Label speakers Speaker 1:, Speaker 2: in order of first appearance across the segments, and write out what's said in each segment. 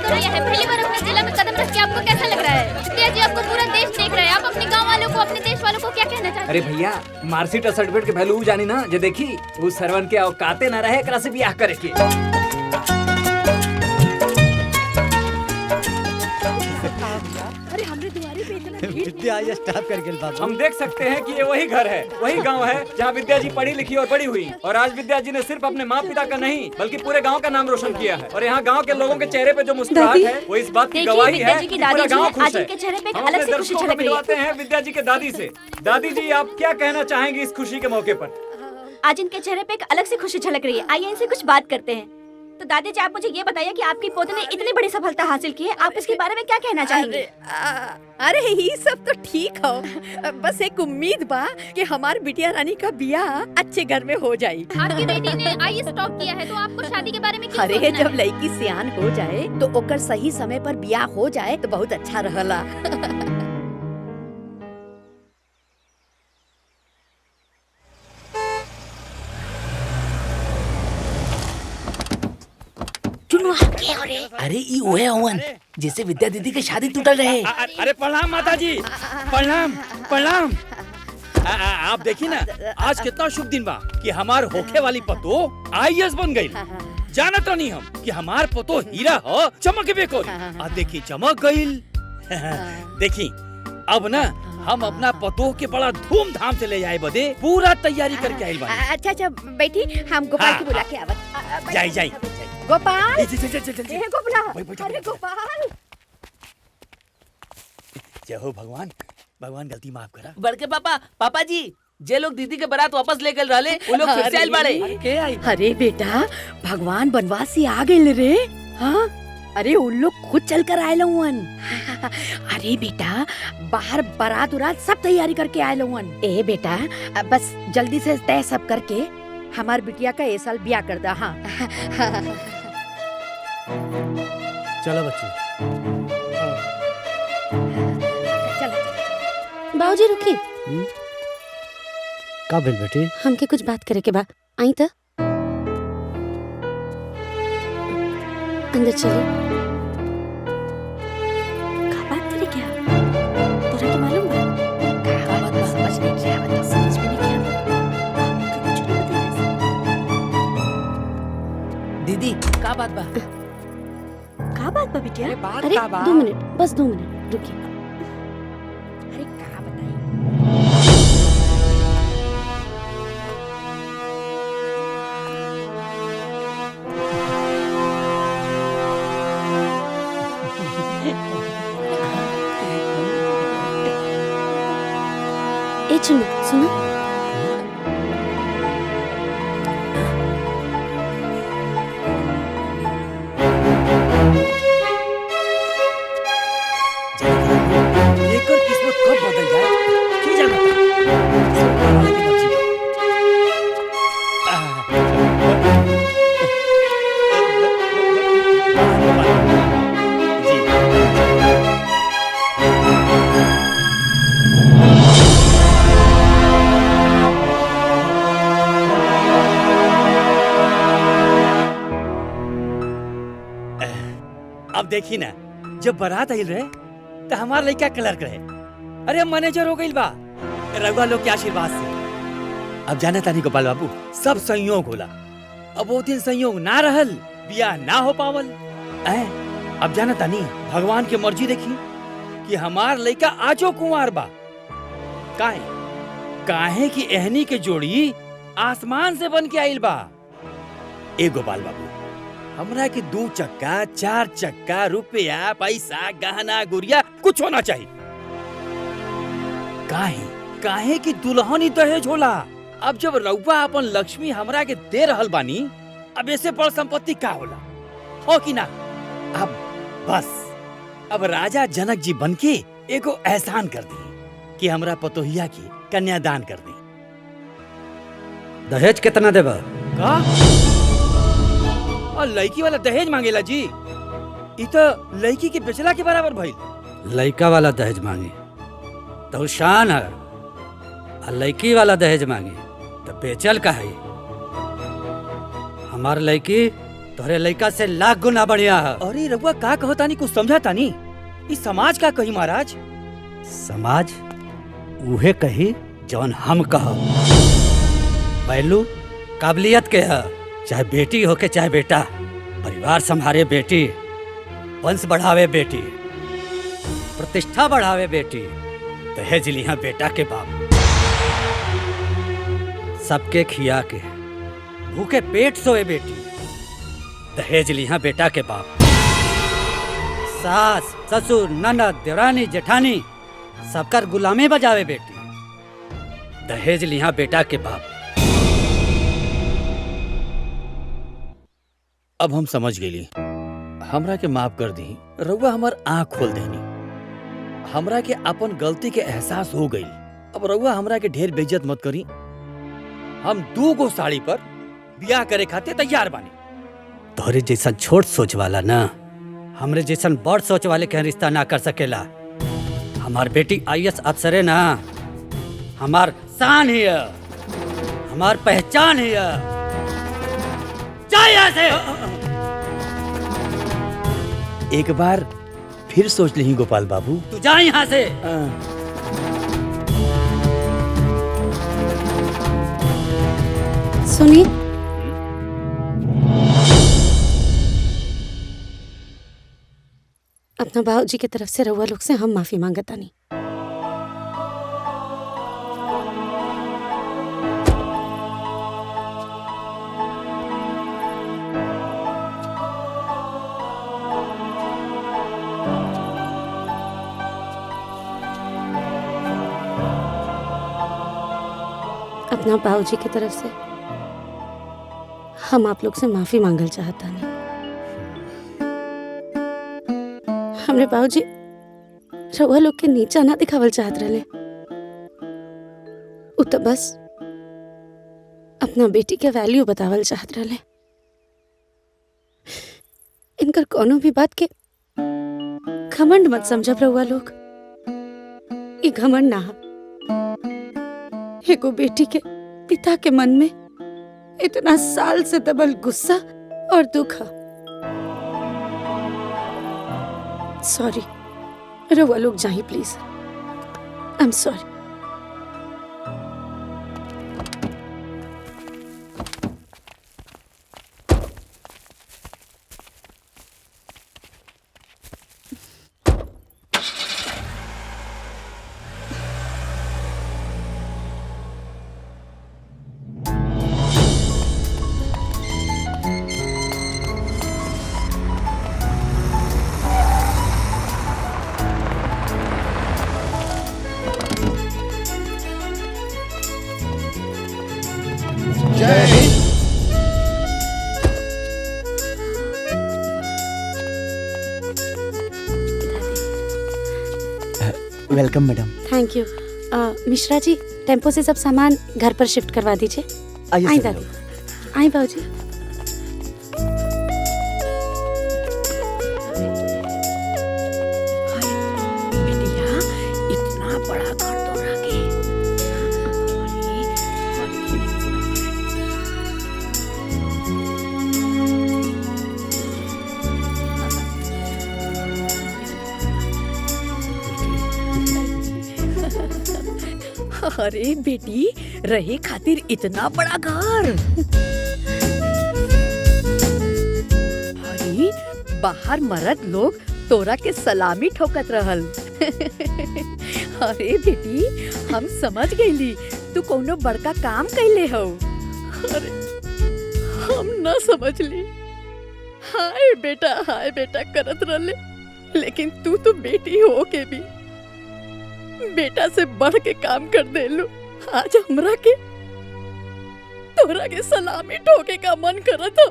Speaker 1: चौरैया है, पहली बार अपने जिला में कदम रख के आपको कैसा लग रहा है? विद्या जी, आपको पूरा देश देख रहा है, आप अपने गाँव वालों को, अपने देश वालों को क्या कहना चाहते हैं?
Speaker 2: अरे भैया, मार्कशीट और सर्टिफिकेट के वैल्यू जानी ना, जे देखी उस सरवन के औकाते न रहे एकरा से ब्याह करे के।
Speaker 3: अरे हमरे दुआरे पे इतना
Speaker 4: विद्या आज स्टॉप कर गेल बाबू।
Speaker 2: हम देख सकते हैं कि ये वही घर है, वही गांव है जहां विद्या जी पढ़ी लिखी और बड़ी हुई। और आज विद्या जी ने सिर्फ अपने माँ पिता का नहीं बल्कि पूरे गांव का नाम रोशन किया है। और यहाँ गांव के लोगों के चेहरे पे जो मुस्कुराहट है वो इस बात की गवाही है कि पूरा गांव खुश है। हम अपने दर्शकों को मिलवाते हैं विद्या जी के दादी से। दादी जी, आप क्या कहना चाहेंगी इस खुशी के मौके पर?
Speaker 1: आज इनके चेहरे पे एक अलग सी खुशी झलक रही है। आइए इनसे कुछ बात करते हैं। तो दादी जी, आप मुझे ये बताइए कि आपकी पोते ने इतनी बड़ी सफलता हासिल की है, आप इसके बारे में क्या कहना चाहेंगे?
Speaker 3: अरे ये सब तो ठीक हो, बस एक उम्मीद बा कि हमार बिटिया रानी का बियाह अच्छे घर में हो जाए।
Speaker 1: आपकी बेटी ने आईएएस टॉप किया है, तो आपको शादी के बारे में क्यों
Speaker 3: अरे
Speaker 1: सोचना
Speaker 3: जब
Speaker 1: है?
Speaker 3: लड़की सियान हो जाए तो ओकर सही समय पर बियाह हो जाए तो बहुत अच्छा रहला।
Speaker 5: अरे ई ओए अवन जैसे विद्या दीदी के शादी टूटल रहे।
Speaker 4: अरे प्रणाम माता जी, प्रणाम प्रणाम। आप देखी ना, आज कितना शुभ दिन बा कि हमार होखे वाली पतो आईएएस बन गई। जानत नहीं हम कि हमार पतो हीरा हो, चमकबे कोरी। आ देखी चमक गईल। देखी अब ना हम अपना पतो के बड़ा धूमधाम से ले जाए बदे पूरा तैयारी करके आइल बानी।
Speaker 3: अच्छा अच्छा बैठी, हम गोपाल को बुला के आवत।
Speaker 4: जाई जाई
Speaker 3: गोपाल,
Speaker 4: चल चल चल चल।
Speaker 3: ए गोपाल,
Speaker 4: बैठ,
Speaker 3: अरे गोपाल।
Speaker 4: जय हो भगवान, भगवान गलती माफ करा।
Speaker 5: बड़के पापा जी, जे लोग दीदी के बारात वापस ले गए रहले वो लोग फिर से आइल बाड़े।
Speaker 4: के आई?
Speaker 3: अरे बेटा, भगवान बनवास से आ गए रे। हाँ, अरे उन लोग खुद चल कर आए लवन। अरे बेटा, बाहर बारात उरात सब तैयारी करके आए लवन। ए बेटा, बस जल्दी से तय सब करके हमार बिटिया का ये साल ब्याह कर दा। हाँ
Speaker 4: चलो बच्चे।
Speaker 6: बाबूजी रुकी,
Speaker 4: का भेल बेटी?
Speaker 6: हमके कुछ बात करे के बा। आई त अंदर चले। का बात करे क्या? तोरा के मालूम बा? का बात बा? समझ नहीं क्या बता, समझ में नहीं क्या। हमके कुछ नहीं बताया।
Speaker 5: दीदी का बात बा?
Speaker 6: का बात बा बिटिया?
Speaker 4: बात
Speaker 6: अरे
Speaker 4: का बा?
Speaker 6: 2 मिनट, बस 2 मिनट रुकिए।
Speaker 3: अरे का बताई?
Speaker 6: ए चुन्नू सुनो।
Speaker 4: एक और किस्मत कब बदल जाए की जानता। सब भगवान की मर्जी अब देखी ना, जब बारात आइल रहे तो हमार लड़का क्लर्क रहे। अरे मैनेजर हो गई बा रघुआ लोग के आशीर्वाद से। अब जाने तानी गोपाल बाबू, सब संयोग होला। अब वो दिन संयोग ना रहल, बियाह ना हो पावल। अब जाने तानी भगवान के मर्जी देखी कि हमार लड़का आजो कुंवार बा। काहे कि एहनी के जोड़ी आसमान से बन के आइल बा। ए गोपाल बाबू, हमरा के 2 चक्का 4 चक्का रुपया पैसा गहना गुड़िया कुछ होना चाहिए। काहे कि दुल्हन ही दहेज होला। अब जब रउआ अपन लक्ष्मी हमरा के दे रहल बानी, अब ऐसे बड़ संपत्ति का होला, हो कि ना? अब राजा जनक जी बनके एगो एहसान कर दी कि हमरा पतोहिया की कन्यादान कर दी।
Speaker 7: दहेज कितना देबा?
Speaker 4: का? और लड़की वाला दहेज मांगेला जी? इ तो लड़की के बेचला के बराबर भइल।
Speaker 7: लड़का वाला दहेज मांगी तो शान है, और लड़की वाला दहेज मांगी तो बेचल का है। हमार लड़की तोहरे लड़का से लाख गुना बढ़िया है।
Speaker 4: अरे रउआ का कहतानी कुछ समझातानी? इस समाज का कही महाराज?
Speaker 7: समाज उहे कही जौन हम कह। पहलू काबिलियत के है, चाहे बेटी हो के चाहे बेटा। परिवार संभाले बेटी, वंश बढ़ावे बेटी, प्रतिष्ठा बढ़ावे बेटी, दहेज लिया बेटा के बाप। सबके खिया के भूखे पेट सोए बेटी, दहेज लिया बेटा के बाप। सास ससुर ननद देवरानी जेठानी सबकर गुलामी बजावे बेटी, दहेज लिया बेटा के बाप।
Speaker 4: अब हम समझ गेली। हमरा के माफ कर दी। रउआ हमार आँख खोल देनी। हमरा के अपन गलती के एहसास हो गई। अब रउआ हमरा के ढेर बेइज्जत मत करी। हम 2 गो साड़ी पर ब्याह करे खातिर तैयार बानी।
Speaker 7: तोहरे जैसन छोट सोच वाला ना हमरे जैसन बड़ सोच वाले के रिश्ता ना कर सकेला। हमार बेटी IAS अफसर है ना, हमार शान है, हमार पहचान है। जा यहाँ से।
Speaker 4: एक बार फिर सोच ली गोपाल बाबू।
Speaker 7: तू जा यहाँ से।
Speaker 6: सुनिए, अपना बाबूजी की तरफ से रउआ लोग से हम माफी मांगतानी। अपना बाबूजी की तरफ से हम आप लोग से माफी मांगल चाहता नहीं। हमरे बाबूजी रउआ लोग के नीचा ना दिखावल चाहत रहे। उ तो बस अपना बेटी के वैल्यू बतावल चाहत रहे। इनकर कोनो भी बात के घमंड मत समझब रउआ लोग। ये घमंड ना। एगो बेटी के पिता के मन में इतना साल से दबल गुस्सा और दुख है। सॉरी, रउआ लोग जाइए please. I am sorry.
Speaker 8: Welcome madam.
Speaker 6: Thank you. Mishra ji, tempo से सब सामान घर पर शिफ्ट करवा दीजिए।
Speaker 8: आइए
Speaker 6: आई
Speaker 8: सर।
Speaker 6: दादी, आई बाबूजी।
Speaker 3: बेटिया इतना बड़ा घर तोरा के। अरे बेटी, रहे खातिर इतना बड़ा घर। अरे बाहर मर्द लोग तोरा के सलामी ठोकत रहल। अरे बेटी, हम समझ गईली तू कोनो बड़का काम कैले हो। अरे हम ना समझली। हाय बेटा करत रहले, लेकिन तू तो बेटी हो के भी बेटा से बढ़ के काम कर देलू। आज हमरा के तोरा के सलामी ठोके का मन करत हो।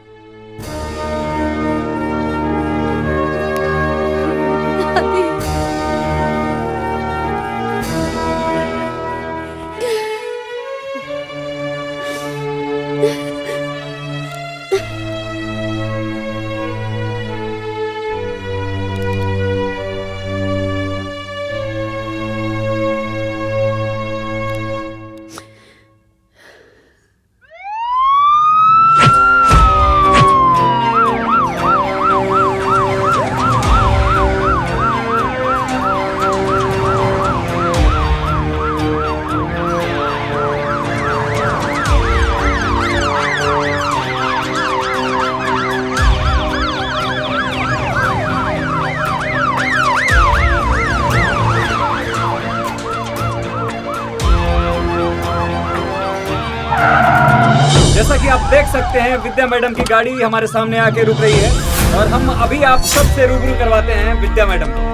Speaker 2: देख सकते हैं विद्या मैडम की गाड़ी हमारे सामने आके रुक रही है और हम अभी आप सबसे रूबरू करवाते हैं विद्या मैडम को।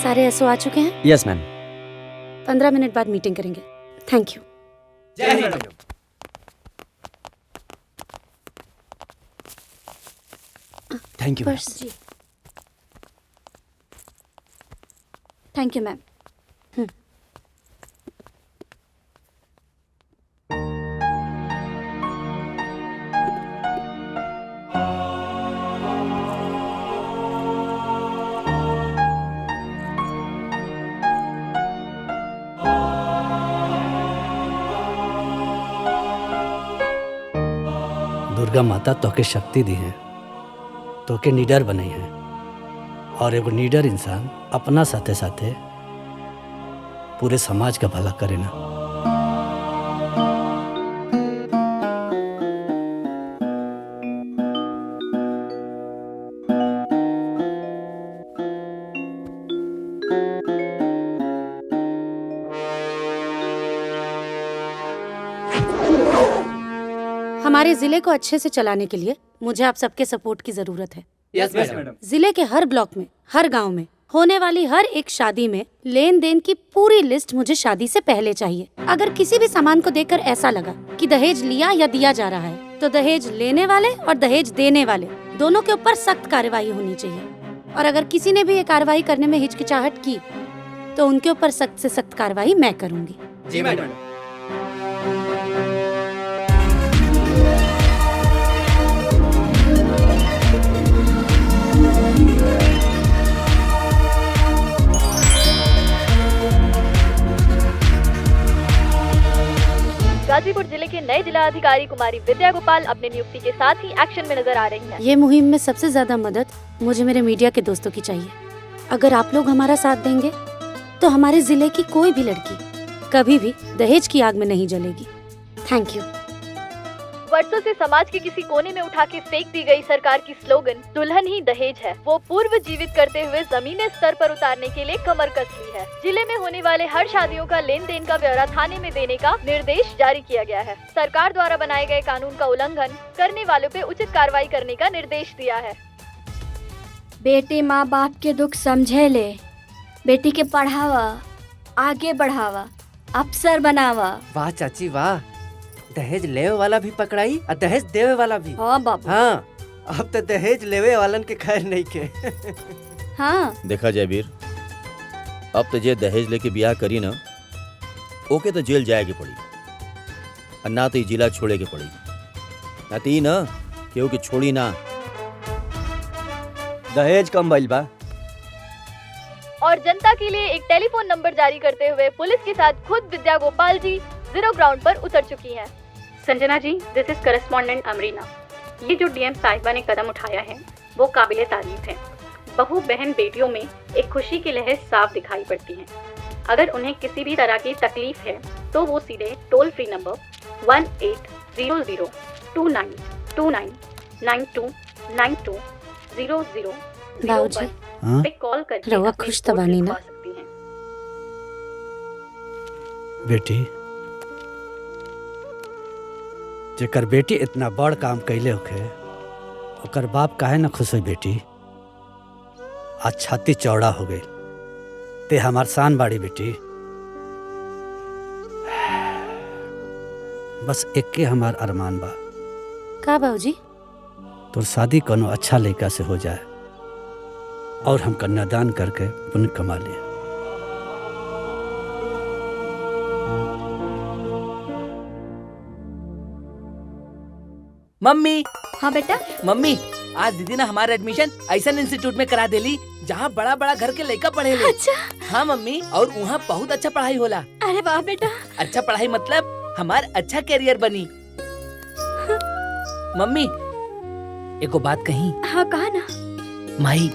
Speaker 6: सारे एसओ आ चुके हैं?
Speaker 8: Yes ma'am.
Speaker 6: 15 मिनट बाद मीटिंग करेंगे। Thank you.
Speaker 2: जय हिंद।
Speaker 8: Thank you.
Speaker 6: पर्स जी। Thank you ma'am.
Speaker 7: दुर्गा माता तोके शक्ति दी है, तोके नीडर बनाई है और एगो नीडर इंसान अपना साथे साथे पूरे समाज का भला करे ना।
Speaker 6: हमारे जिले को अच्छे से चलाने के लिए मुझे आप सबके सपोर्ट की जरूरत है।
Speaker 2: Yes madam.
Speaker 6: जिले के हर ब्लॉक में, हर गांव में होने वाली हर एक शादी में लेन देन की पूरी लिस्ट मुझे शादी से पहले चाहिए। अगर किसी भी सामान को देखकर ऐसा लगा कि दहेज लिया या दिया जा रहा है, तो दहेज लेने वाले और दहेज देने वाले दोनों के ऊपर सख्त कार्रवाई होनी चाहिए। और अगर किसी ने भी ये कार्रवाई करने में हिचकिचाहट की, तो उनके ऊपर सख्त से सख्त कार्रवाई मैं करूंगी।
Speaker 2: जी मैडम।
Speaker 1: गाजीपुर जिले के नए जिला अधिकारी कुमारी विद्या गोपाल अपने नियुक्ति के साथ ही एक्शन में नजर आ रही हैं।
Speaker 6: ये मुहिम में सबसे ज्यादा मदद मुझे मेरे मीडिया के दोस्तों की चाहिए। अगर आप लोग हमारा साथ देंगे तो हमारे जिले की कोई भी लड़की कभी भी दहेज की आग में नहीं जलेगी। Thank you.
Speaker 1: वर्षों से समाज के किसी कोने में उठा के फेंक दी गई सरकार की स्लोगन दुल्हन ही दहेज है, वो पूर्व जीवित करते हुए जमीनी स्तर पर उतारने के लिए कमर कस ली है। जिले में होने वाले हर शादियों का लेन देन का ब्यौरा थाने में देने का निर्देश जारी किया गया है। सरकार द्वारा बनाए गए कानून का उल्लंघन करने वालों पे उचित कार्रवाई करने का निर्देश दिया है। बेटी माँ बाप के दुख समझे ले, बेटी के पढ़ावा, आगे बढ़ावा, अफसर बनावा।
Speaker 8: वाह चाची वाह, दहेज लेवे वाला भी पकड़ाई और दहेज देवे वाला भी।
Speaker 1: हाँ बाबू।
Speaker 8: हाँ, अब तो दहेज लेवे वालन के खैर नहीं के।
Speaker 1: हाँ
Speaker 4: देखा जयवीर, अब तो जे दहेज लेके ब्याह करी ना, ओके तो जेल जाए के पड़ी और ना तो जिला छोड़े के पड़ी, ना तो ना केहू के छोड़ी ना।
Speaker 8: दहेज कम भइल बा।
Speaker 1: और जनता के लिए एक टेलीफोन नंबर जारी करते हुए पुलिस के साथ खुद विद्या गोपाल जी जीरो ग्राउंड पर उतर चुकी हैं।
Speaker 9: Sanjana ji, this is correspondent Amrina. ये जो डीएम साहिबा ने कदम उठाया है वो काबिले तारीफ है। बहू बहन बेटियों में एक खुशी की लहर साफ दिखाई पड़ती है। अगर उन्हें किसी भी तरह की तकलीफ है तो वो सीधे टोल फ्री नंबर 18002929929200
Speaker 6: बाबूजी,
Speaker 9: पे कॉल करके
Speaker 6: रवा
Speaker 9: अपनी
Speaker 6: खुश
Speaker 9: रिपोर्ट
Speaker 6: तबानी ना?
Speaker 9: लिखवा सकती हैं।
Speaker 7: बेटी, जेकर बेटी इतना बड़ काम कैले होखे, ओकर बाप काहे ना खुश हो बेटी। आज छाती चौड़ा हो गई, ते हमार शान बाड़ी बेटी। बस एके हमार अरमान बा,
Speaker 6: का बाबूजी?
Speaker 7: तोर शादी कोनो अच्छा लड़का से हो जाए और हम कन्यादान करके पुण्य कमा लिए।
Speaker 5: मम्मी
Speaker 3: हाँ बेटा।
Speaker 5: मम्मी आज दीदी ने हमारा एडमिशन ऐसा इंस्टीट्यूट में करा देली जहाँ बड़ा बड़ा घर के लड़का पढ़े ले।
Speaker 3: अच्छा।
Speaker 5: हाँ मम्मी, और वहाँ बहुत अच्छा पढ़ाई होला।
Speaker 3: अरे वाह बेटा।
Speaker 5: अच्छा पढ़ाई मतलब हमार अच्छा करियर बनी। मम्मी एको बात कही।
Speaker 3: हाँ कहा ना।
Speaker 5: माई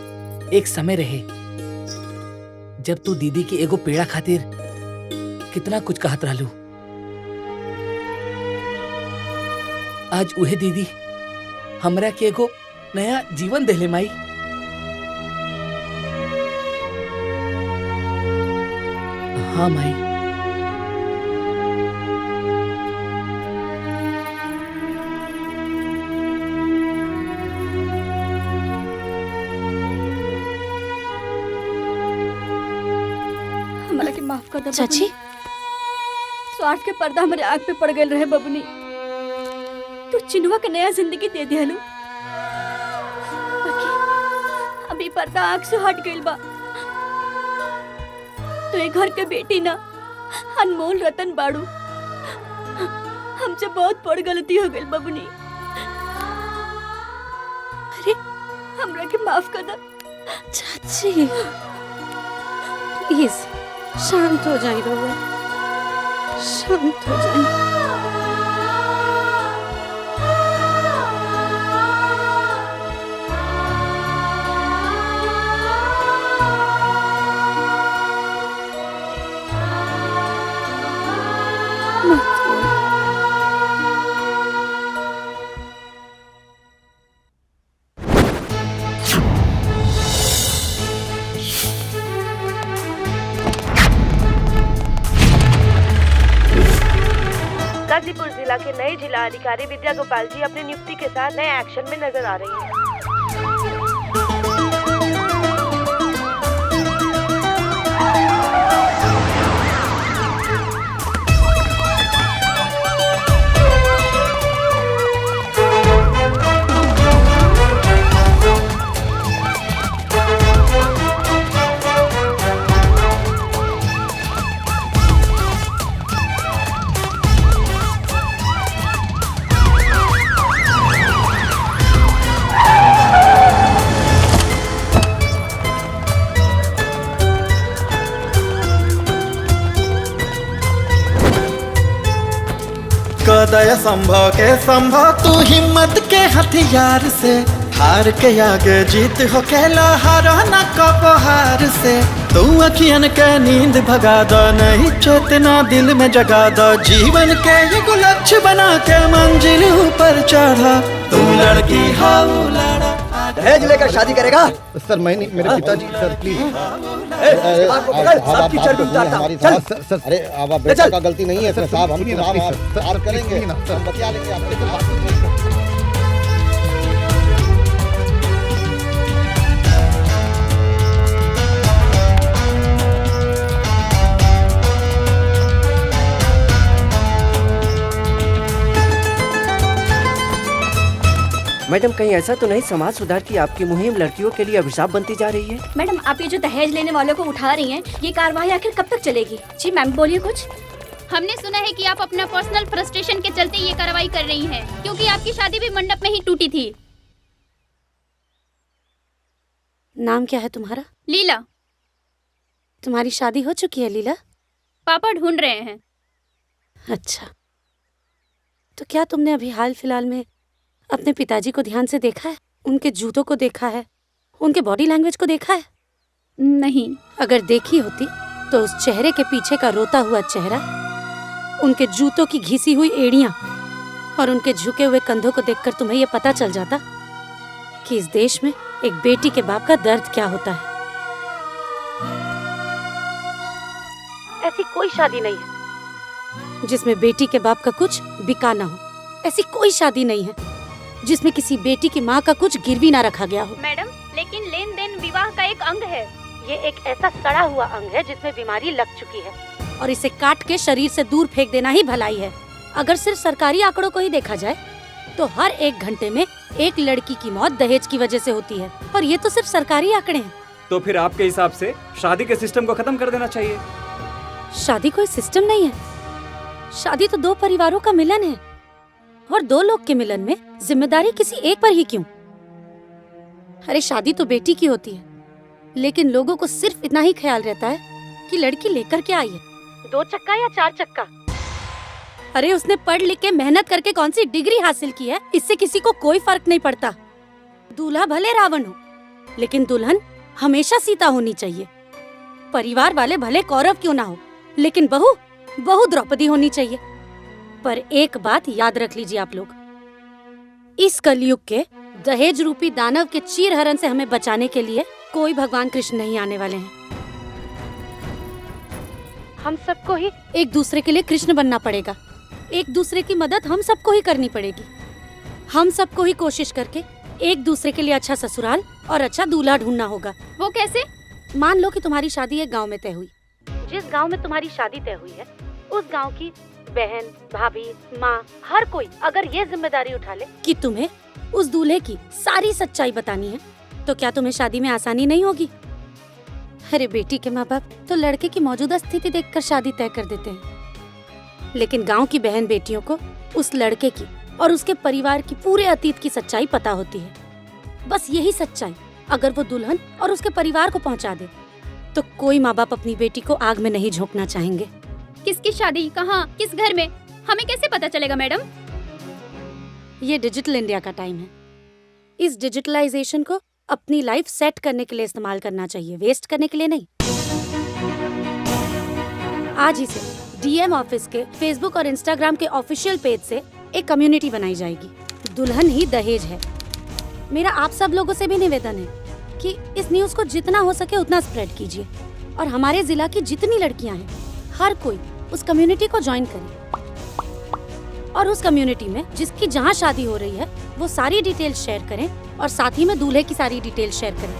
Speaker 5: एक समय रहे जब तू दीदी की एगो पेड़ा खातिर कितना कुछ कहत रहलू। आज उहे दीदी हमरा के एगो नया जीवन देले माई। हाँ माई।
Speaker 3: हमरा के माफ कर दे
Speaker 6: चाची
Speaker 3: स्वार्थ के पर्दा हमारे आँख पे पड़ गए रहे बबुनी। तू चिनुआ के नया जिंदगी दे दिया। अभी पर्दा आँख से हट गइल बा। तो ये घर के बेटी ना अनमोल रतन बाड़ू। हमसे बहुत बड़ गलती हो गई बबुनी। अरे हमरा के माफ कर दे।
Speaker 6: चाची प्लीज शांत हो जाइए रहुआ, शांत हो जाइए।
Speaker 10: गाजीपुर जिला के नए जिला अधिकारी विद्या गोपाल जी अपनी नियुक्ति के साथ नए एक्शन में नजर आ रही हैं।
Speaker 11: दया संभव के संभव तू हिम्मत के हथियार से हार के आगे जीत हो खेला हारा न कबो हार से तू अखियन के नींद भगा दो नहीं चेतना दिल में जगा दो जीवन के ये लक्ष्य बना के मंजिल ऊपर चढ़ा तू लड़की हाउ लड़ा
Speaker 12: दहेज लेकर शादी करेगा?
Speaker 13: सर मैं नहीं, मेरे पिताजी सर प्लीज।
Speaker 12: सबकी चर्बी उतारता।
Speaker 13: चल अरे अब बेटा का गलती नहीं है साहब, हम आप करेंगे, हम बतिया लेंगे आपके।
Speaker 8: मैडम कहीं ऐसा तो नहीं समाज सुधार की आपकी मुहिम लड़कियों के लिए अभिशाप बनती जा रही है?
Speaker 3: मैडम आप ये जो दहेज लेने वालों को उठा रही हैं, ये कार्रवाई आखिर कब तक चलेगी? जी मैम बोलिए कुछ।
Speaker 14: हमने सुना है कि आप अपना पर्सनल फ्रस्ट्रेशन के चलते ये कार्रवाई कर रही हैं, क्योंकि आपकी शादी भी मंडप में ही टूटी थी।
Speaker 6: नाम क्या है तुम्हारा?
Speaker 14: लीला।
Speaker 6: तुम्हारी शादी हो चुकी है लीला?
Speaker 14: पापा ढूंढ रहे हैं।
Speaker 6: अच्छा, तो क्या तुमने अभी हाल फिलहाल में अपने पिताजी को ध्यान से देखा है? उनके जूतों को देखा है? उनके बॉडी लैंग्वेज को देखा है?
Speaker 14: नहीं।
Speaker 6: अगर देखी होती तो उस चेहरे के पीछे का रोता हुआ चेहरा, उनके जूतों की घिसी हुई एड़ियां और उनके झुके हुए कंधों को देखकर तुम्हें यह पता चल जाता कि इस देश में एक बेटी के बाप का दर्द क्या होता है।
Speaker 3: ऐसी कोई शादी नहीं है
Speaker 6: जिसमें बेटी के बाप का कुछ बिका ना हो। ऐसी कोई शादी नहीं है जिसमें किसी बेटी की माँ का कुछ गिरवी ना रखा गया हो।
Speaker 14: मैडम, लेकिन लेन देन विवाह का एक अंग है।
Speaker 3: ये एक ऐसा सड़ा हुआ अंग है जिसमें बीमारी लग चुकी है
Speaker 6: और इसे काट के शरीर से दूर फेंक देना ही भलाई है। अगर सिर्फ सरकारी आंकड़ों को ही देखा जाए तो हर 1 घंटे में एक लड़की की मौत दहेज की वजह से होती है, और ये तो सिर्फ सरकारी आंकड़े हैं।
Speaker 2: तो फिर आपके हिसाब से शादी के सिस्टम को खत्म कर देना चाहिए।
Speaker 6: शादी कोई सिस्टम नहीं है, शादी तो 2 परिवारों का मिलन है, और और दो लोग के मिलन में जिम्मेदारी किसी एक पर ही क्यों? अरे शादी तो बेटी की होती है, लेकिन लोगों को सिर्फ इतना ही ख्याल रहता है कि लड़की लेकर के आई है, 2 चक्का या 4 चक्का। अरे उसने पढ़ लिख के मेहनत करके कौन सी डिग्री हासिल की है, इससे किसी को कोई फर्क नहीं पड़ता। दूल्हा भले रावण हो, लेकिन दुल्हन हमेशा सीता होनी चाहिए। परिवार वाले भले कौरव क्यों ना हो, लेकिन बहू द्रौपदी होनी चाहिए। पर एक बात याद रख लीजिए आप लोग, इस कलयुग के दहेज रूपी दानव के चीरहरण से हमें बचाने के लिए कोई भगवान कृष्ण नहीं आने वाले हैं। हम सबको ही एक दूसरे के लिए कृष्ण बनना पड़ेगा। एक दूसरे की मदद हम सबको ही करनी पड़ेगी। हम सबको ही कोशिश करके एक दूसरे के लिए अच्छा ससुराल और अच्छा दूल्हा ढूंढना होगा।
Speaker 14: वो कैसे?
Speaker 6: मान लो कि तुम्हारी शादी एक गांव में तय हुई। जिस गांव में तुम्हारी शादी तय हुई है, उस गांव की बहन, भाभी, माँ, हर कोई अगर ये जिम्मेदारी उठा ले कि तुम्हें उस दूल्हे की सारी सच्चाई बतानी है, तो क्या तुम्हें शादी में आसानी नहीं होगी? अरे बेटी के माँ बाप तो लड़के की मौजूदा स्थिति देखकर शादी तय कर देते हैं, लेकिन गांव की बहन बेटियों को उस लड़के की और उसके परिवार की पूरे अतीत की सच्चाई पता होती है। बस यही सच्चाई अगर वो दुल्हन और उसके परिवार को पहुंचा दे, तो कोई माँ बाप अपनी बेटी को आग में नहीं झोंकना चाहेंगे।
Speaker 14: किसकी शादी, कहाँ, किस घर में, हमें कैसे पता चलेगा मैडम?
Speaker 6: ये डिजिटल इंडिया का टाइम है। इस डिजिटलाइजेशन को अपनी लाइफ सेट करने के लिए इस्तेमाल करना चाहिए, वेस्ट करने के लिए नहीं। आज ही से डीएम ऑफिस के फेसबुक और इंस्टाग्राम के ऑफिशियल पेज से एक कम्युनिटी बनाई जाएगी, दुल्हन ही दहेज है। मेरा आप सब लोगों से भी निवेदन है कि इस न्यूज को जितना हो सके उतना स्प्रेड कीजिए, और हमारे जिला की जितनी लड़कियां हैं, हर कोई उस कम्युनिटी को ज्वाइन करे, और उस कम्युनिटी में जिसकी जहां शादी हो रही है वो सारी डिटेल्स शेयर करें, और साथ ही में दूल्हे की सारी डिटेल्स शेयर करें।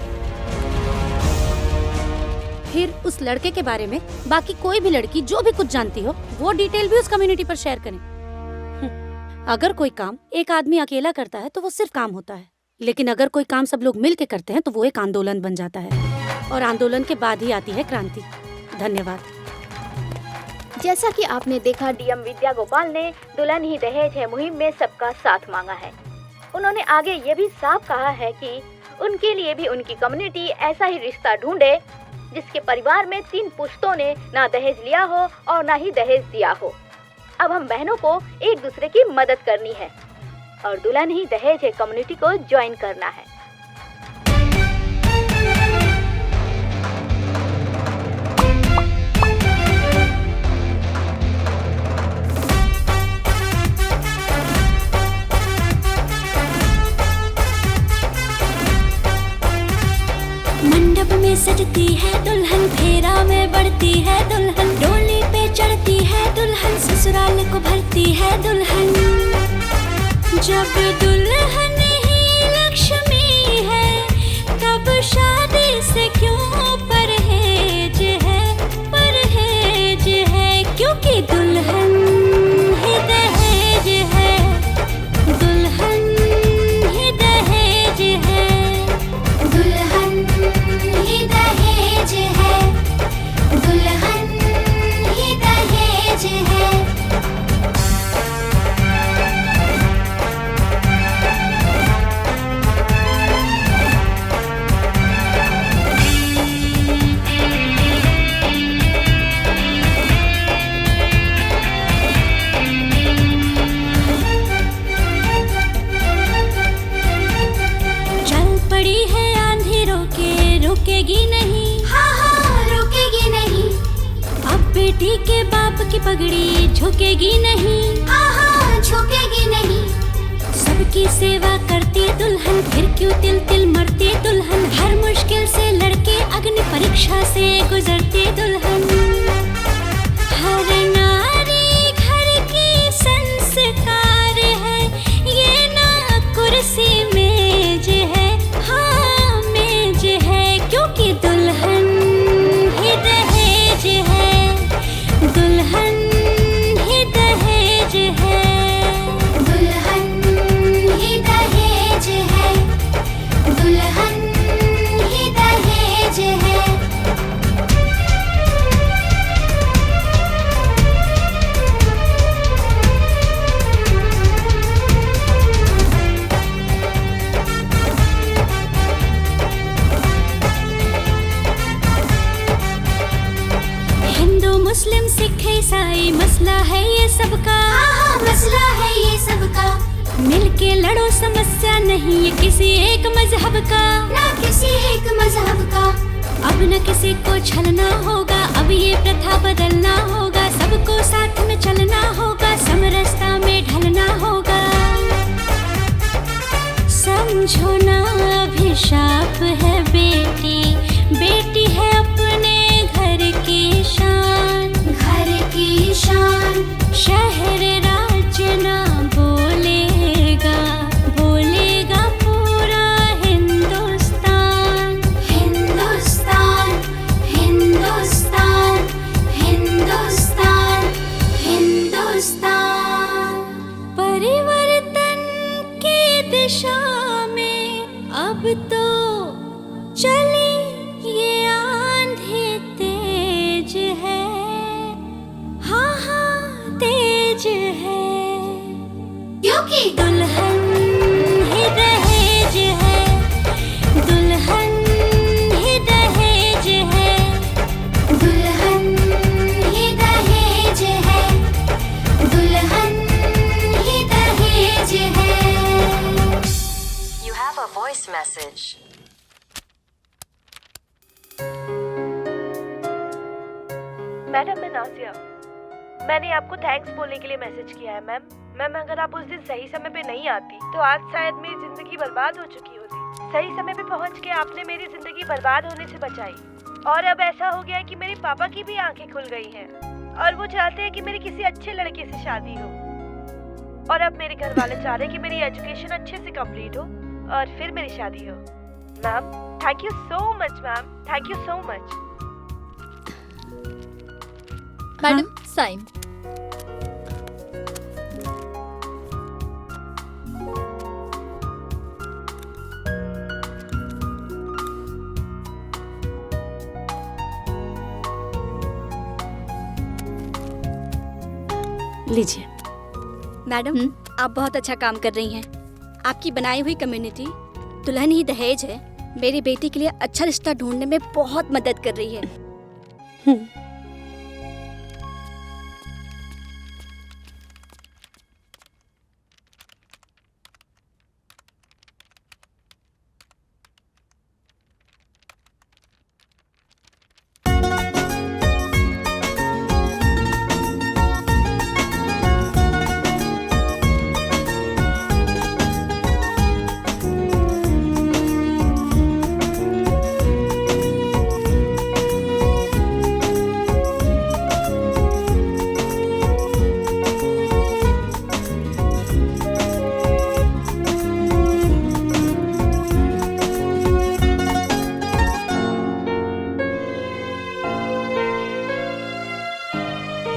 Speaker 6: फिर उस लड़के के बारे में बाकी कोई भी लड़की जो भी कुछ जानती हो वो डिटेल भी उस कम्युनिटी पर शेयर करें। अगर कोई काम एक आदमी अकेला करता है तो वो सिर्फ काम होता है, लेकिन अगर कोई काम सब लोग मिल के करते हैं तो वो एक आंदोलन बन जाता है, और आंदोलन के बाद ही आती है क्रांति। धन्यवाद।
Speaker 1: जैसा कि आपने देखा, डीएम विद्या गोपाल ने दुल्हन ही दहेज है मुहिम में सबका साथ मांगा है। उन्होंने आगे ये भी साफ कहा है कि उनके लिए भी उनकी कम्युनिटी ऐसा ही रिश्ता ढूंढे जिसके परिवार में 3 पुश्तों ने ना दहेज लिया हो और ना ही दहेज दिया हो। अब हम बहनों को एक दूसरे की मदद करनी है और दुल्हन ही दहेज है कम्युनिटी को ज्वाइन करना है।
Speaker 15: मंडप में सजती है दुल्हन, फेरा में बढ़ती है दुल्हन, डोली पे चढ़ती है दुल्हन, ससुराल को भरती है दुल्हन। जब दुल्हन ही लक्ष्मी है, तब शादी से क्यों परहेज है, क्योंकि दुल्हन ही दहेज है, दुल्हन ही दहेज है, दुल्हन ही दहेज है, दुल्हन ही दहेज है। चल पड़ी है आंधी, रुकेगी नहीं, हाँ हाँ रुकेगी नहीं। अब बेटी के बाप की पगड़ी झुकेगी नहीं, हाँ हाँ झुकेगी नहीं। सबकी सेवा करती दुल्हन, फिर क्यों तिल तिल मरती दुल्हन, हर मुश्किल से लड़के अग्नि परीक्षा से गुजरती दुल्हन। हर नारी घर की संस्कार है, ये ना कुर्सी मेज है, हाँ मेज है, क्योंकि दुल्हन ही दहेज है, दुल्हन ही दहेज है, दुल्हन ही दहेज है, दुल्हन ही दहेज है। क्योंकि मसला है ये सबका, हाँ मसला है ये सबका। मिलके लड़ो समस्या नहीं ये किसी एक मजहब का, ना किसी एक मजहब का। अब न किसी को छलना होगा, अब ये प्रथा बदलना होगा। सबको साथ में चलना होगा, समरसता में ढलना होगा। समझो ना अभिशाप है बेटी, बेटी है अपने घर की शान, घर की शान। शहर राज्य ना बोलेगा, बोलेगा पूरा हिंदुस्तान, हिंदुस्तान, हिंदुस्तान, हिंदुस्तान, हिंदुस्तान। परिवर्तन की दिशा में अब तो चली ये आंधी तेज है, हाँ हाँ तेज है। क्योंकि दुल्हन ही दहेज है, दुल्हन ही दहेज है, दुल्हन ही दहेज है, दुल्हन ही दहेज है।
Speaker 16: You have a voice message.
Speaker 10: Madam, मैं नाजिया। मैंने आपको थैंक्स बोलने के लिए मैसेज किया है मैम। मैम, अगर आप उस दिन सही समय पे नहीं आती तो आज शायद मेरी जिंदगी बर्बाद हो चुकी होती। सही समय पे पहुंच के आपने मेरी जिंदगी बर्बाद होने से बचाई। और अब ऐसा हो गया है कि मेरे पापा की भी आंखें खुल गई हैं और वो चाहते हैं कि मेरी किसी अच्छे लड़के से शादी हो। और अब मेरे घर वाले चाह रहे हैं कि मेरी एजुकेशन अच्छे से कंप्लीट हो और फिर मेरी शादी हो। Ma'am, thank you so much ma'am, thank you so much.
Speaker 1: Madam, sign.
Speaker 6: लीजिए।
Speaker 17: मैडम, आप बहुत अच्छा काम कर रही हैं। आपकी बनाई हुई कम्युनिटी दुल्हन ही दहेज है मेरी बेटी के लिए अच्छा रिश्ता ढूंढने में बहुत मदद कर रही है।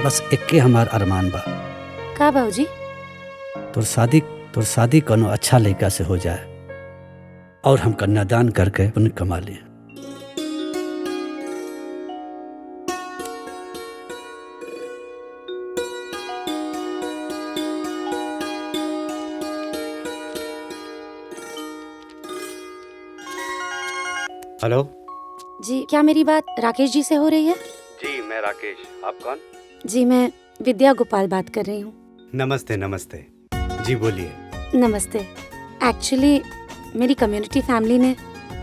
Speaker 7: बस इक्के हमार अरमान बा।
Speaker 6: का बाबूजी?
Speaker 7: तोर शादी कोनो अच्छा लड़का से हो जाए और हम कन्यादान करके पुण्य कमा लें।
Speaker 18: हेलो
Speaker 6: जी, क्या मेरी बात राकेश जी से हो रही है?
Speaker 18: जी, मैं राकेश। आप कौन?
Speaker 6: जी, मैं विद्या गोपाल बात कर रही हूँ।
Speaker 18: नमस्ते। नमस्ते जी, बोलिए।
Speaker 6: नमस्ते। एक्चुअली मेरी कम्युनिटी फैमिली ने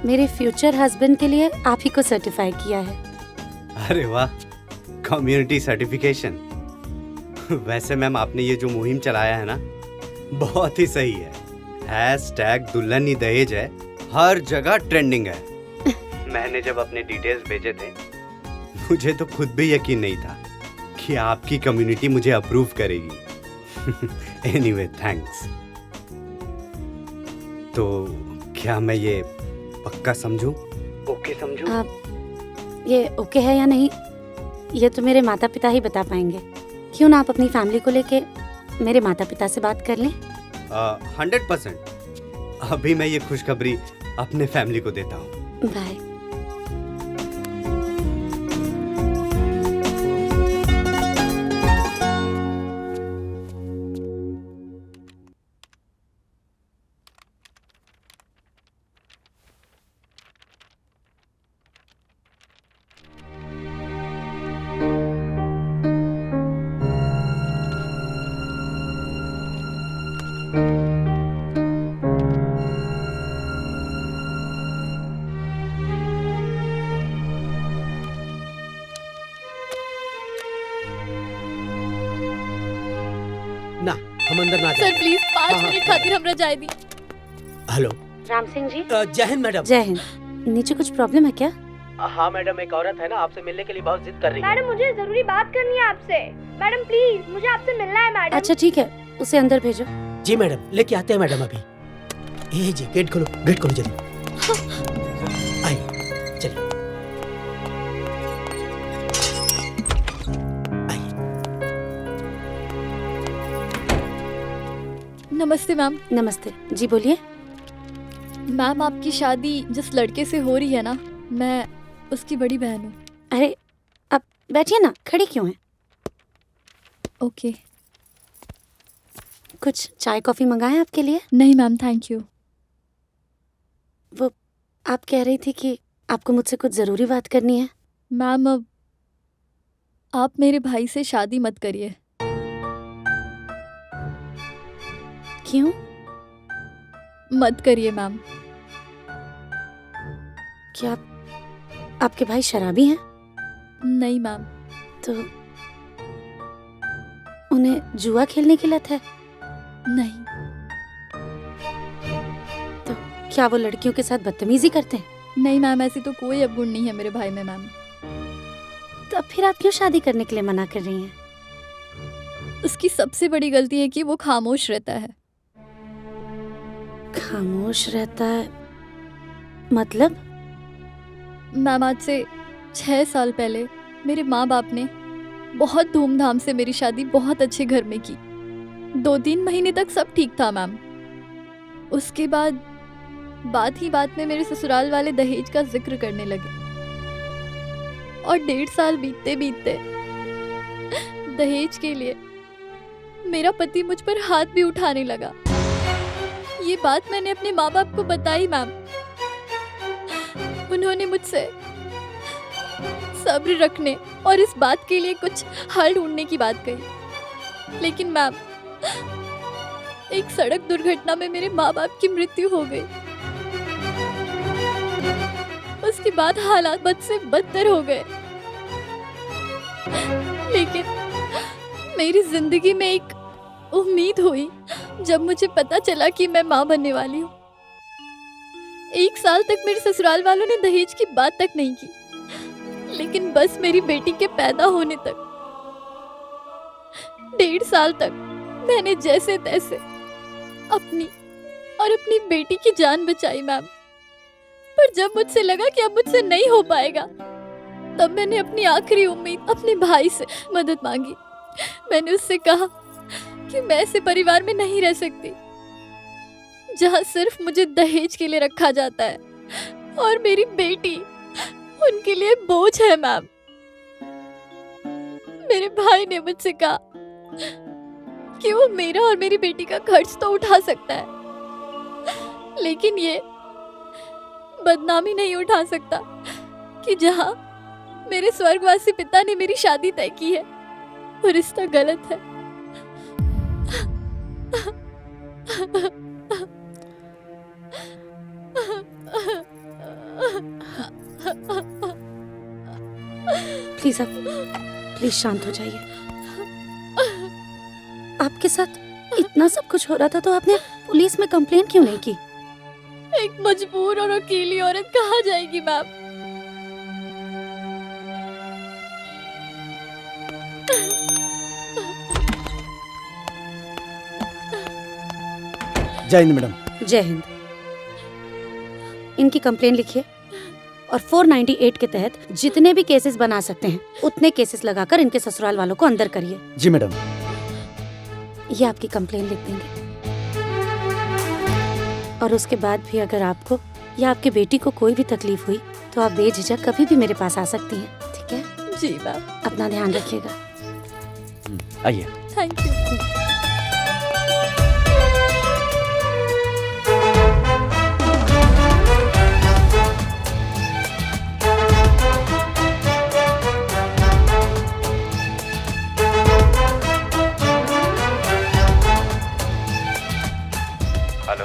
Speaker 6: मेरे फ्यूचर हस्बैंड के लिए आप ही को सर्टिफाई किया है।
Speaker 18: अरे वाह, कम्युनिटी सर्टिफिकेशन। वैसे मैम, आपने ये जो मुहिम चलाया है ना, बहुत ही सही है। #दुल्हन ही दहेज है, हर जगह ट्रेंडिंग है। मैंने जब अपने डिटेल्स भेजे थे, मुझे तो खुद भी यकीन नहीं था कि आपकी कम्युनिटी मुझे अप्रूव करेगी। Anyway, thanks. तो क्या मैं ये पक्का समझूं? ओके समझूं?
Speaker 6: ये ओके है या नहीं, ये तो मेरे माता पिता ही बता पाएंगे। क्यों ना आप अपनी फैमिली को लेके मेरे माता पिता से बात कर लें?
Speaker 18: 100%। अभी मैं ये खुशखबरी अपने फैमिली को देता हूँ।
Speaker 6: बाय।
Speaker 12: आ
Speaker 1: सर प्लीज 5
Speaker 12: हाँ,
Speaker 1: मिनट खातिर हमरा जाए दी।
Speaker 12: हेलो
Speaker 6: राम सिंह जी।
Speaker 12: जय हिंद मैडम।
Speaker 6: जय हिंद। नीचे कुछ प्रॉब्लम है क्या?
Speaker 5: हाँ मैडम, एक औरत है ना आपसे मिलने के लिए बहुत जिद कर रही है।
Speaker 19: मैडम मुझे जरूरी बात करनी है आपसे। मैडम प्लीज मुझे आपसे मिलना है मैडम।
Speaker 6: अच्छा ठीक है, उसे अंदर भेजो।
Speaker 12: जी मैडम, लेके आते हैं मैडम अभी। ये जी गेट खोलो जल्दी। आइए चलिए।
Speaker 1: नमस्ते मैम।
Speaker 6: नमस्ते जी, बोलिए।
Speaker 1: मैम आपकी शादी जिस लड़के से हो रही है ना, मैं उसकी बड़ी बहन हूँ।
Speaker 6: अरे आप बैठिए ना, खड़ी क्यों हैं?
Speaker 1: ओके।
Speaker 6: कुछ चाय कॉफी मंगाएं आपके लिए?
Speaker 1: नहीं मैम, थैंक यू।
Speaker 6: वो आप कह रही थी कि आपको मुझसे कुछ जरूरी बात करनी है।
Speaker 1: मैम अब आप मेरे भाई से शादी मत करिए।
Speaker 6: क्यों?
Speaker 1: मत करिए मैम।
Speaker 6: क्या आपके भाई शराबी हैं?
Speaker 1: नहीं मैम।
Speaker 6: तो उन्हें जुआ खेलने की लत है?
Speaker 1: नहीं।
Speaker 6: तो क्या वो लड़कियों के साथ बदतमीजी करते हैं?
Speaker 1: नहीं मैम, ऐसी तो कोई अवगुण नहीं है मेरे भाई में मैम।
Speaker 6: तो अब फिर आप क्यों शादी करने के लिए मना कर रही हैं?
Speaker 1: उसकी सबसे बड़ी गलती है कि वो खामोश रहता है।
Speaker 6: खामोश रहता है मतलब?
Speaker 1: मैम आज से 6 साल पहले मेरे माँ बाप ने बहुत धूमधाम से मेरी शादी बहुत अच्छे घर में की। 2-3 महीने तक सब ठीक था मैम। उसके बाद बात ही बात में मेरे ससुराल वाले दहेज का जिक्र करने लगे और 1.5 साल बीतते बीतते दहेज के लिए मेरा पति मुझ पर हाथ भी उठाने लगा। ये बात मैंने अपने माँ बाप को बताई मैम। उन्होंने मुझसे सब्र रखने और इस बात के लिए कुछ हल ढूंढने की बात कही, लेकिन मैम एक सड़क दुर्घटना में मेरे माँ बाप की मृत्यु हो गई। उसके बाद हालात बद से बदतर हो गए, लेकिन मेरी जिंदगी में एक उम्मीद हुई जब मुझे पता चला कि मैं माँ बनने वाली हूँ। 1 साल तक मेरे ससुराल वालों ने दहेज की बात तक नहीं की, लेकिन बस मेरी बेटी के पैदा होने तक 1.5 साल तक मैंने जैसे तैसे अपनी और अपनी बेटी की जान बचाई मैम। पर जब मुझसे लगा कि अब मुझसे नहीं हो पाएगा, तब मैंने अपनी आखिरी उम्मीद अपने भाई से मदद मांगी। मैंने उससे कहा कि मैं ऐसे परिवार में नहीं रह सकती जहां सिर्फ मुझे दहेज के लिए रखा जाता है और मेरी बेटी उनके लिए बोझ है मैम। मेरे भाई ने मुझसे कहा कि वो मेरा और मेरी बेटी का खर्च तो उठा सकता है, लेकिन ये बदनामी नहीं उठा सकता कि जहां मेरे स्वर्गवासी पिता ने मेरी शादी तय की है वो रिश्ता गलत है।
Speaker 6: प्लीज आप प्लीज शांत हो जाइए। आपके साथ इतना सब कुछ हो रहा था तो आपने पुलिस में कंप्लेन क्यों नहीं की?
Speaker 1: एक मजबूर और अकेली औरत कहाँ जाएगी मैम?
Speaker 12: जय हिंद मैडम।
Speaker 6: जय हिंद। इनकी कंप्लेन लिखिए और 498 के तहत जितने भी केसेस बना सकते हैं उतने केसेस लगाकर इनके ससुराल वालों को अंदर करिए।
Speaker 12: जी मैडम।
Speaker 6: ये आपकी कंप्लेन लिख देंगे और उसके बाद भी अगर आपको या आपकी बेटी को कोई भी तकलीफ हुई तो आप बेझिझक कभी भी मेरे पास आ सकती हैं, ठीक है?
Speaker 1: जी मैम।
Speaker 6: अपना ध्यान रखिएगा।
Speaker 4: आइए।
Speaker 1: Thank you.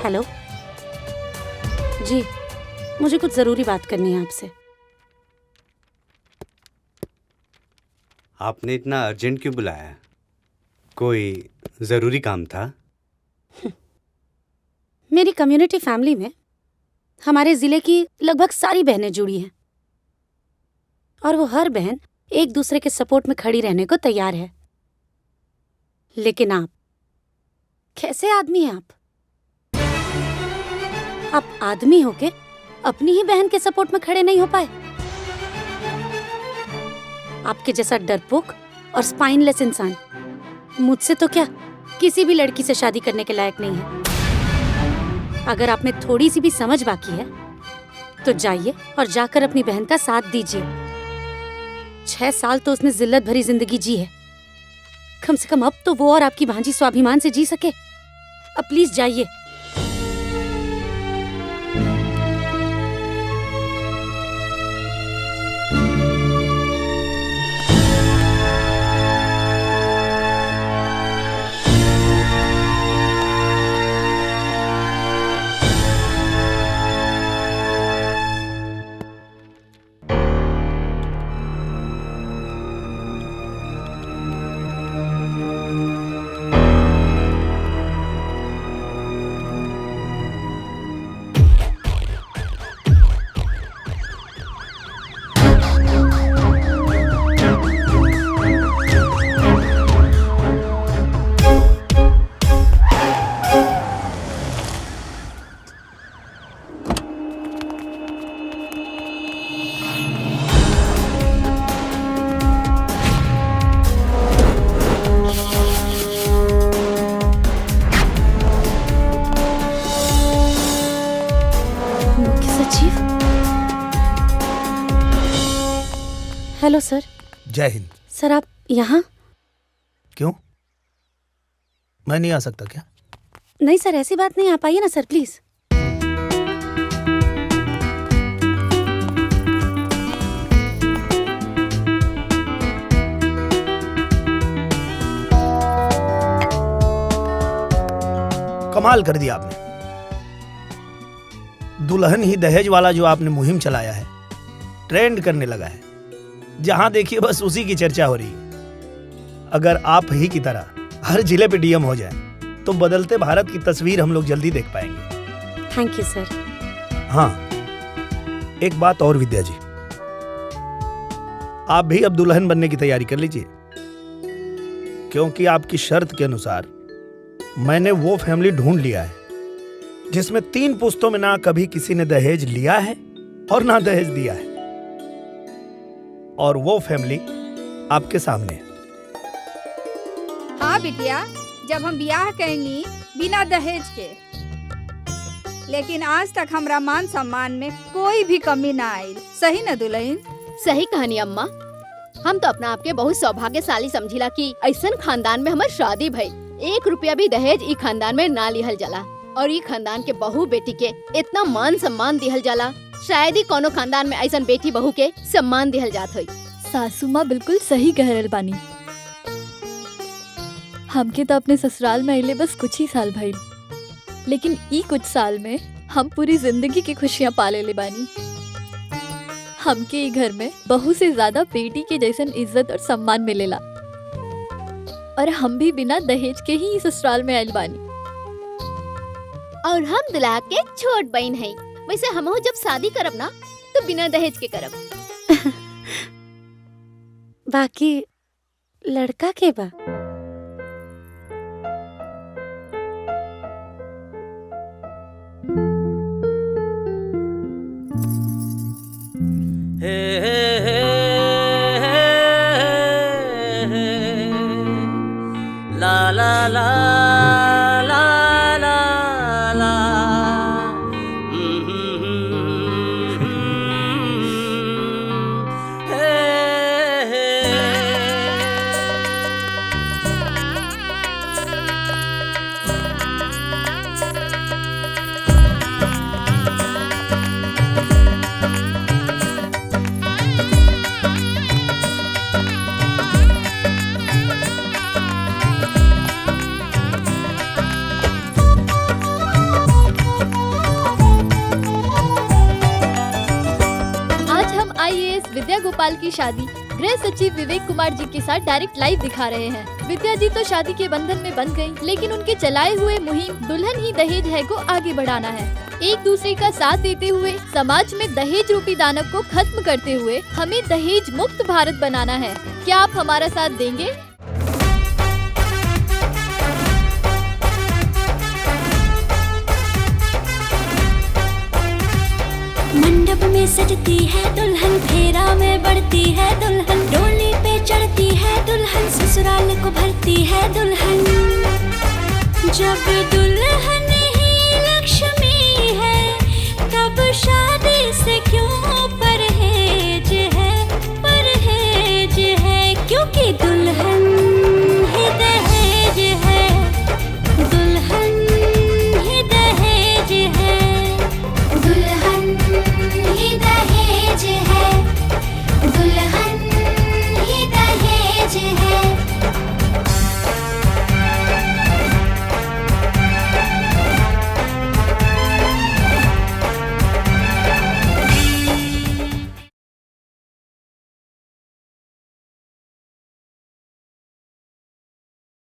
Speaker 6: हेलो जी, मुझे कुछ जरूरी बात करनी है आपसे।
Speaker 18: आपने इतना अर्जेंट क्यों बुलाया? कोई जरूरी काम था?
Speaker 6: मेरी कम्युनिटी फैमिली में हमारे जिले की लगभग सारी बहनें जुड़ी हैं और वो हर बहन एक दूसरे के सपोर्ट में खड़ी रहने को तैयार है। लेकिन आप कैसे आदमी हैं? आप आदमी होके अपनी ही बहन के सपोर्ट में खड़े नहीं हो पाए। आपके जैसा डरपोक और स्पाइनलेस इंसान मुझसे तो क्या किसी भी लड़की से शादी करने के लायक नहीं है। अगर आप में थोड़ी सी भी समझ बाकी है तो जाइए और जाकर अपनी बहन का साथ दीजिए। 6 साल तो उसने जिल्लत भरी जिंदगी जी है, कम से कम अब तो वो और आपकी भांजी स्वाभिमान से जी सके। अब प्लीज जाइए। Hello sir.
Speaker 12: जय हिंद।
Speaker 6: सर आप यहाँ?
Speaker 12: क्यों, मैं नहीं आ सकता क्या?
Speaker 6: नहीं सर, ऐसी बात नहीं, आप आइए ना सर प्लीज।
Speaker 12: कमाल कर दिया आपने। दुल्हन ही दहेज वाला जो आपने मुहिम चलाया है ट्रेंड करने लगा है। जहां देखिए बस उसी की चर्चा हो रही है। अगर आप ही की तरह हर जिले पे डीएम हो जाए तो बदलते भारत की तस्वीर हम लोग जल्दी देख पाएंगे।
Speaker 6: Thank you sir.
Speaker 12: हाँ, एक बात और विद्या जी, आप भी अब दुल्हन बनने की तैयारी कर लीजिए, क्योंकि आपकी शर्त के अनुसार मैंने वो फैमिली ढूंढ लिया है जिसमें 3 पुश्तों में ना कभी किसी ने दहेज लिया है और ना दहेज दिया है, और वो फैमिली आपके सामने है।
Speaker 20: हाँ बिटिया, जब हम ब्याह करेंगी बिना दहेज के, लेकिन आज तक हमरा मान सम्मान में कोई भी कमी ना आई। सही न दुल्हन?
Speaker 21: सही कहानी अम्मा। हम तो अपना आपके बहुत सौभाग्यशाली समझिला कि ऐसन खानदान में हमार शादी भई। 1 रुपया भी दहेज ई खानदान में ना लिहल जाला और ई खानदान के बहू बेटी के इतना मान सम्मान दिहल जाला। शायद ही कोनो खानदान में ऐसन बेटी बहू के सम्मान दिहल जात होई।
Speaker 1: सासू माँ बिल्कुल सही कह रहल बानी। हमके तो अपने ससुराल में अइले बस कुछ ही साल भइल, लेकिन ई कुछ साल में हम पूरी जिंदगी की खुशियाँ पाले ले बानी। हमके ई घर में बहू से ज्यादा बेटी के जैसन इज्जत और सम्मान मिलेला, और हम भी बिना दहेज के ही ससुराल में आइल बानी।
Speaker 21: और हम दुल्हा के छोट बहन है। वैसे हमहू जब शादी करब ना तो बिना दहेज के करब।
Speaker 6: बाकी लड़का के बा?
Speaker 22: ला ला ला ला ला ला।
Speaker 1: विद्या गोपाल की शादी गृह सचिव विवेक कुमार जी के साथ डायरेक्ट लाइव दिखा रहे हैं। विद्या जी तो शादी के बंधन में बंध गयी, लेकिन उनके चलाए हुए मुहिम दुल्हन ही दहेज है को आगे बढ़ाना है। एक दूसरे का साथ देते हुए समाज में दहेज रूपी दानव को खत्म करते हुए हमें दहेज मुक्त भारत बनाना है। क्या आप हमारा साथ देंगे?
Speaker 15: मंडप में सजती है दुल्हन, फेरा में बढ़ती है दुल्हन, डोली पे चढ़ती है दुल्हन, ससुराल को भरती है दुल्हन। जब दुल्हन